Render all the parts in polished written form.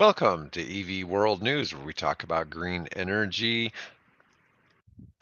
Welcome to EV World News, where we talk about green energy,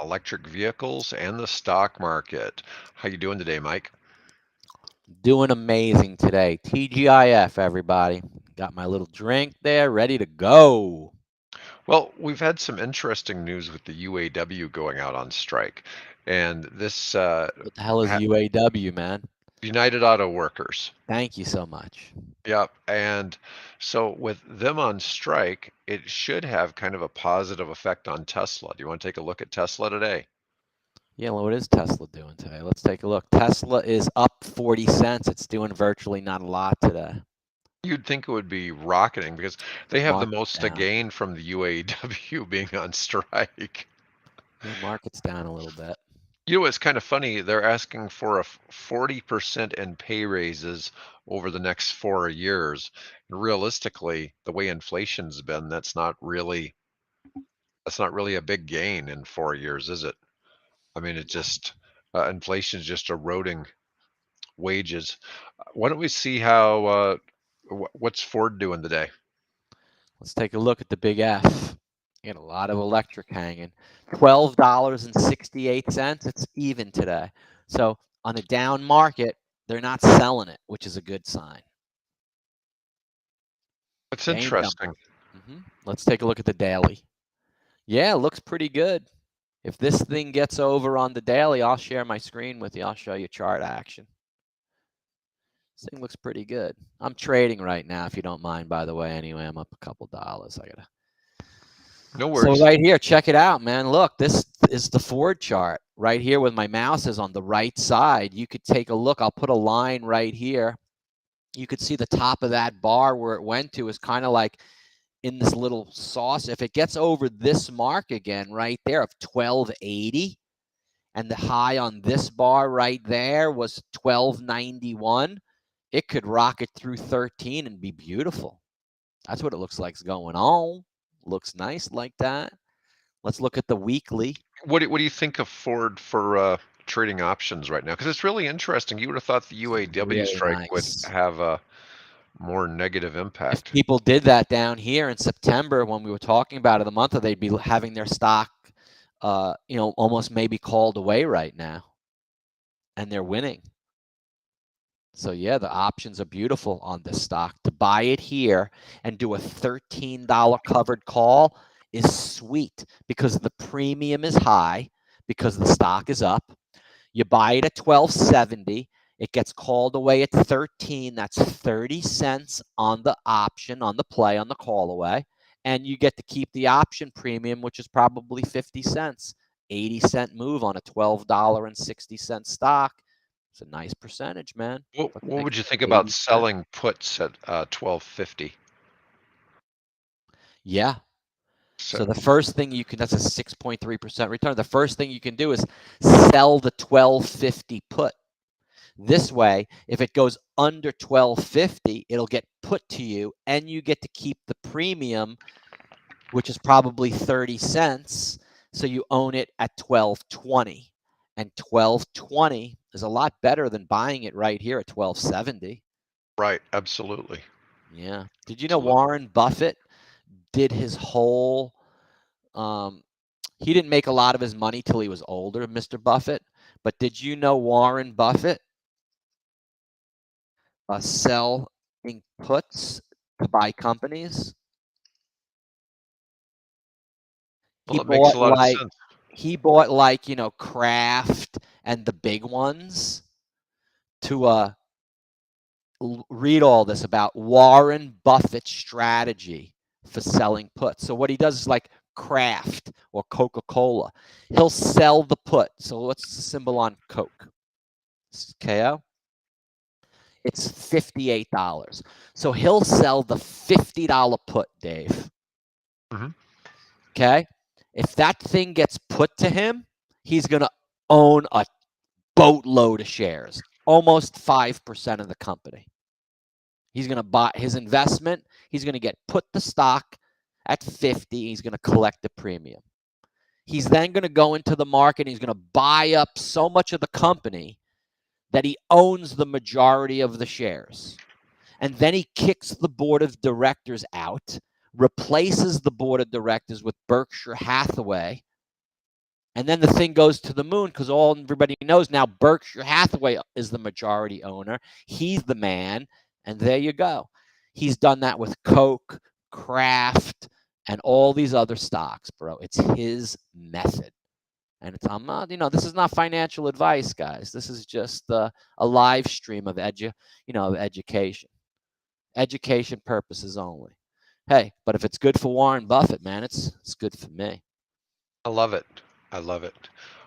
electric vehicles, and the stock market. How you doing today, Mike? Doing amazing today. TGIF, everybody. Got my little drink there, ready to go. Well, we've had some interesting news with the UAW going out on strike, and this What the hell is UAW, man? United Auto Workers. Thank you so much. Yep. And so with them on strike, it should have kind of a positive effect on Tesla. Do you want to take a look at Tesla today? Yeah, well, what is Tesla doing today? Let's take a look. Tesla is up 40 cents. It's doing virtually not a lot today. You'd think it would be rocketing because they have the Market's most to down. gain from the UAW being on strike. Yeah, market's down a little bit. You know, it's kind of funny. They're asking for a 40% in pay raises over the next 4 years. And realistically, the way inflation's been, that's not really a big gain in 4 years, is it? I mean, it just inflation's just eroding wages. Why don't we see how what's Ford doing today? Let's take a look at the big F. Get a lot of electric hanging. $12.68. It's even today. So on a down market, they're not selling it, which is a good sign. It's They ain't dumping. interesting. Let's take a look at the daily. Yeah, looks pretty good. If this thing gets over on the daily, I'll share my screen with you. I'll show you chart action. This thing looks pretty good. I'm trading right now, if you don't mind, by the way. Anyway, I'm up a couple dollars. No So worries. right here, check it out, man. Look, this is the Ford chart right here with my mouse is on the right side. You could take a look. I'll put a line right here. You could see the top of that bar where it went to is kind of like in this little sauce. If it gets over this mark again right there of 1280, and the high on this bar right there was 1291, it could rocket through 13 and be beautiful. That's what it looks like is going on. Looks nice like that. Let's look at the weekly. What do you think of Ford for trading options right now? Because it's really interesting. You would have thought the It's UAW really strike would nice. have a more negative If impact. people did that down here in September when we were talking about it a month ago, they'd be having their stock, almost maybe called away right now, and they're winning. So yeah, the options are beautiful on this stock. To buy it here and do a $13 covered call is sweet because the premium is high because the stock is up. You buy it at 1270, it gets called away at 13. That's 30 cents on the option, on the play, on the call away, and you get to keep the option premium, which is probably 50 cents. 80-cent move on a $12.60 stock. It's a nice percentage, man. What Looking at would you think about 80%. selling puts at 1250? Yeah. So, So the first thing you can, that's a 6.3% return. The first thing you can do is sell the 1250 put. This way, if it goes under 1250, it'll get put to you and you get to keep the premium, which is probably 30 cents. So you own it at 1220. And 1220 is a lot better than buying it right here at 1270. right, absolutely. Yeah. Did you know Absolutely. Warren Buffett did his whole he didn't make a lot of his money till he was older, Mr. Buffett. But did you know Warren Buffett selling puts to buy companies? Well, He it makes a bought lot of like sense. he bought like, Kraft and the big ones to read all this about Warren Buffett's strategy for selling puts. So what he does is like Kraft or Coca-Cola. He'll sell the put. So what's the symbol on Coke? This is KO. It's $58. So he'll sell the $50 put, Dave. Hmm. Okay? If that thing gets put to him, he's going to own a boatload of shares, almost 5% of the company. He's going to buy his investment. He's going to get put the stock at 50. He's going to collect the premium. He's then going to go into the market. And he's going to buy up so much of the company that he owns the majority of the shares. and then he kicks the board of directors out, replaces the board of directors with Berkshire Hathaway, and then the thing goes to the moon because everybody knows now Berkshire Hathaway is the majority owner. He's the man, and there you go. He's done that with Coke, Kraft, and all these other stocks, bro. It's his method. And I'm not, this is not financial advice, guys. This is just a live stream of education. Education purposes only. Hey, but if it's good for Warren Buffett, man, it's good for me. I love it. I love it.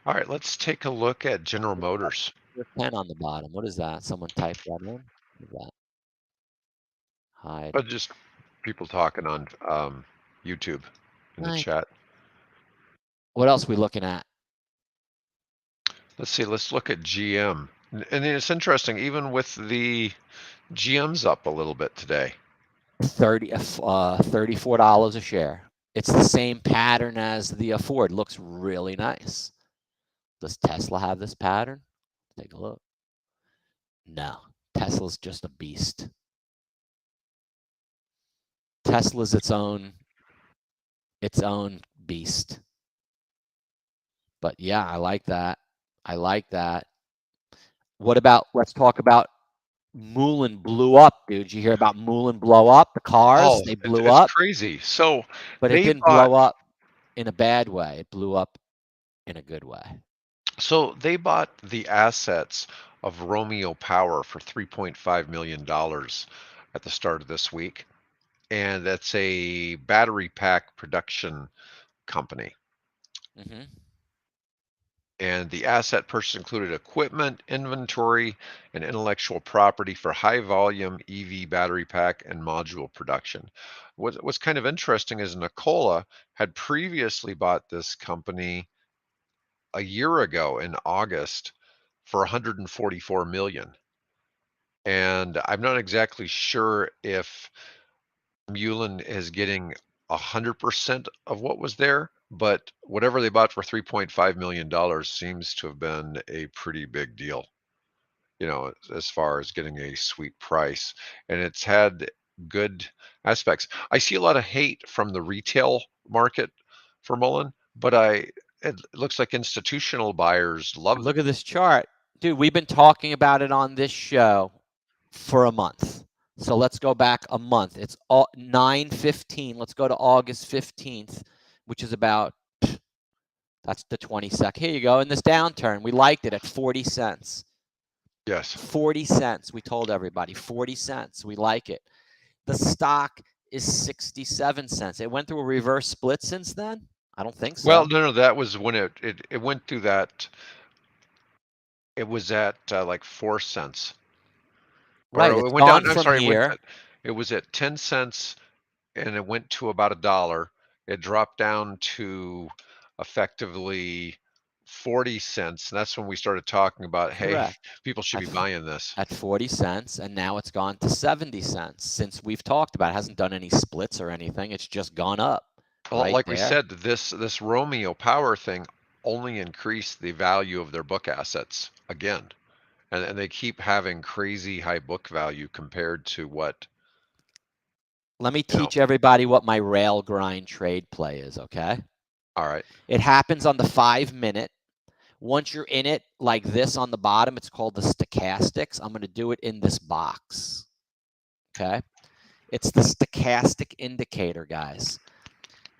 All right, let's take a look at General Motors. There's 10 on the bottom. What is that? Someone typed that in? What is that? Hide. Just people talking on YouTube in the chat. What else are we looking at? Let's see. Let's look at GM. And it's interesting, even with the GM's up a little bit today. $34 a share. It's the same pattern as the Ford. Looks really nice. Does Tesla have this pattern? Take a look. No, Tesla's just a beast. Tesla's its own beast. But yeah, I like that. I like that. What about, let's talk about Mullen blew up, dude. Did you hear about Mullen blow up? The cars, they blew up. It's crazy. So, but it didn't blow up in a bad way. It blew up in a good way. So they bought the assets of Romeo Power for $3.5 million at the start of this week. And that's a battery pack production company. Mm-hmm. And the asset purchase included equipment, inventory, and intellectual property for high volume EV battery pack and module production. What's kind of interesting is Nikola had previously bought this company a year ago in August for 144 million. And I'm not exactly sure if MULN is getting 100% of what was there, but whatever they bought for $3.5 million seems to have been a pretty big deal, as far as getting a sweet price. And it's had good aspects. I see a lot of hate from the retail market for Mullen, but it looks like institutional buyers love it. Look at this chart. Dude, we've been talking about it on this show for a month. So let's go back a month. It's 9/15. Let's go to August 15th, which is about, that's the 22nd. Here you go. In this downturn, we liked it at 40 cents. Yes. 40 cents. We told everybody 40 cents. We like it. The stock is 67 cents. It went through a reverse split since then? I don't think so. Well, no, that was when it went through that. It was at like 4 cents. Right. Or It's it went gone down. I'm from sorry, here. it was at 10 cents and it went to about $1. It dropped down to effectively 40 cents. And that's when we started talking about, hey, people should be buying this. At 40 cents, and now it's gone to 70 cents since we've talked about it. It hasn't done any splits or anything. It's just gone up. Well, like we said, this Romeo Power thing only increased the value of their book assets again. And they keep having crazy high book value compared to what. Let me teach everybody what my rail grind trade play is, okay? All right. It happens on the 5-minute. Once you're in it like this on the bottom, it's called the stochastics. I'm going to do it in this box, okay? It's the stochastic indicator, guys.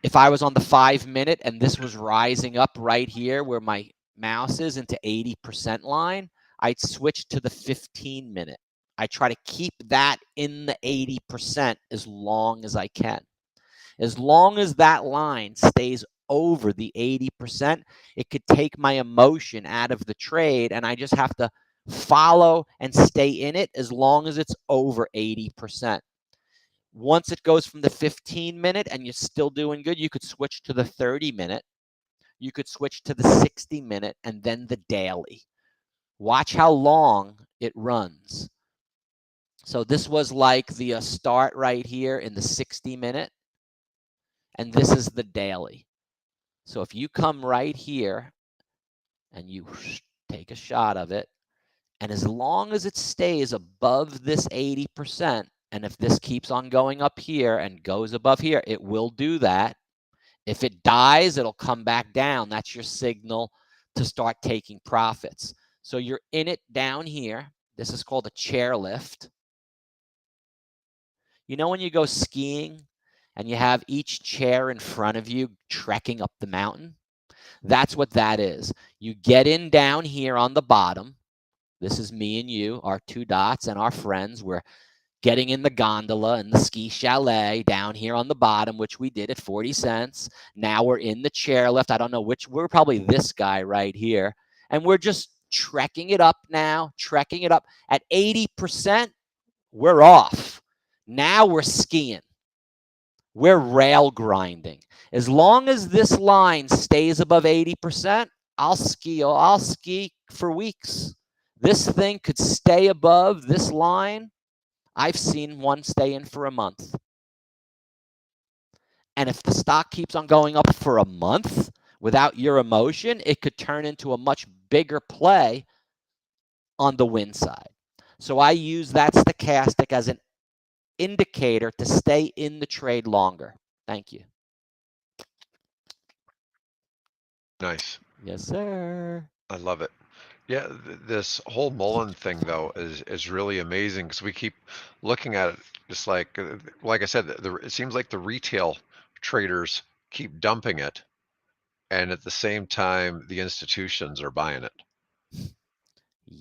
If I was on the 5-minute and this was rising up right here where my mouse is into 80% line, I'd switch to the 15-minute. I try to keep that in the 80% as long as I can. As long as that line stays over the 80%, it could take my emotion out of the trade, and I just have to follow and stay in it as long as it's over 80%. Once it goes from the 15-minute and you're still doing good, you could switch to the 30-minute. You could switch to the 60-minute and then the daily. Watch how long it runs. So this was like the start right here in the 60-minute, and this is the daily. So if you come right here and you take a shot of it, and as long as it stays above this 80%, And if this keeps on going up here and goes above here, it will do that. If it dies, it'll come back down. That's your signal to start taking profits. So you're in it down here. This is called a chairlift. You know when you go skiing and you have each chair in front of you trekking up the mountain? That's what that is. You get in down here on the bottom. This is me and you, our two dots, and our friends. We're getting in the gondola and the ski chalet down here on the bottom, which we did at 40 cents. Now we're in the chairlift. I don't know which, we're probably this guy right here. And we're just trekking it up now, trekking it up. At 80%, we're off. Now we're skiing. We're rail grinding. As long as this line stays above 80%, I'll ski for weeks. This thing could stay above this line. I've seen one stay in for a month. And if the stock keeps on going up for a month without your emotion, it could turn into a much bigger play on the win side. So I use that stochastic as an indicator to stay in the trade longer. Thank you. Nice. Yes, sir. I love it. Yeah, this whole Mullen thing though is really amazing because we keep looking at it just like I said, it seems like the retail traders keep dumping it, and at the same time the institutions are buying it.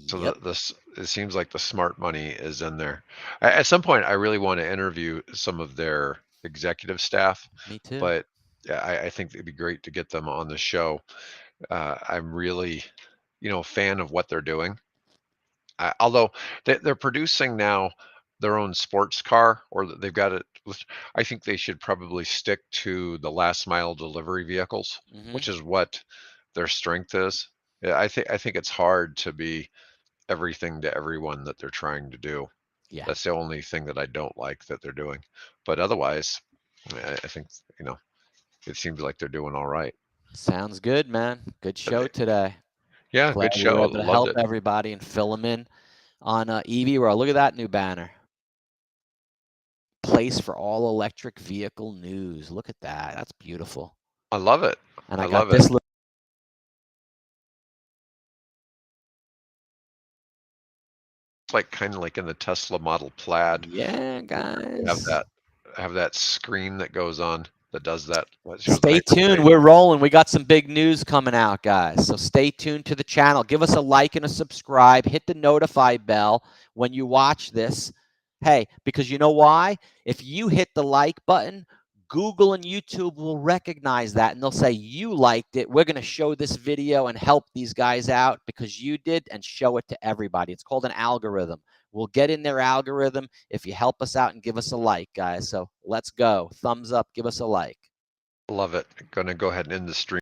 So Yep. it seems like the smart money is in there. At some point, I really want to interview some of their executive staff, Me too. but yeah, I think it'd be great to get them on the show. I'm really, fan of what they're doing. Although they're producing now their own sports car, or they've got it. I think they should probably stick to the last mile delivery vehicles, which is what their strength is. Yeah, I think it's hard to be everything to everyone that they're trying to do. Yeah. That's the only thing that I don't like that they're doing. But otherwise, I think, it seems like they're doing all right. Sounds good, man. Good show today. Yeah, Glad good we were show. able to Loved help it. everybody and fill them in on EV World. Look at that new banner. Place for all electric vehicle news. Look at that. That's beautiful. I love it. And I I got love it. this little It's like kind of like in the Tesla Model Plaid. Yeah, Have guys. that screen that goes on that does that. That shows Stay tuned. hyperlink. We're rolling. We got some big news coming out, guys. So stay tuned to the channel. Give us a like and a subscribe. Hit the notify bell when you watch this. Hey, because you know why? If you hit the like button, Google and YouTube will recognize that and they'll say, you liked it. We're going to show this video and help these guys out because you did, and show it to everybody. It's called an algorithm. We'll get in their algorithm if you help us out and give us a like, guys. So let's go. Thumbs up. Give us a like. Love it. Gonna go ahead and end the stream.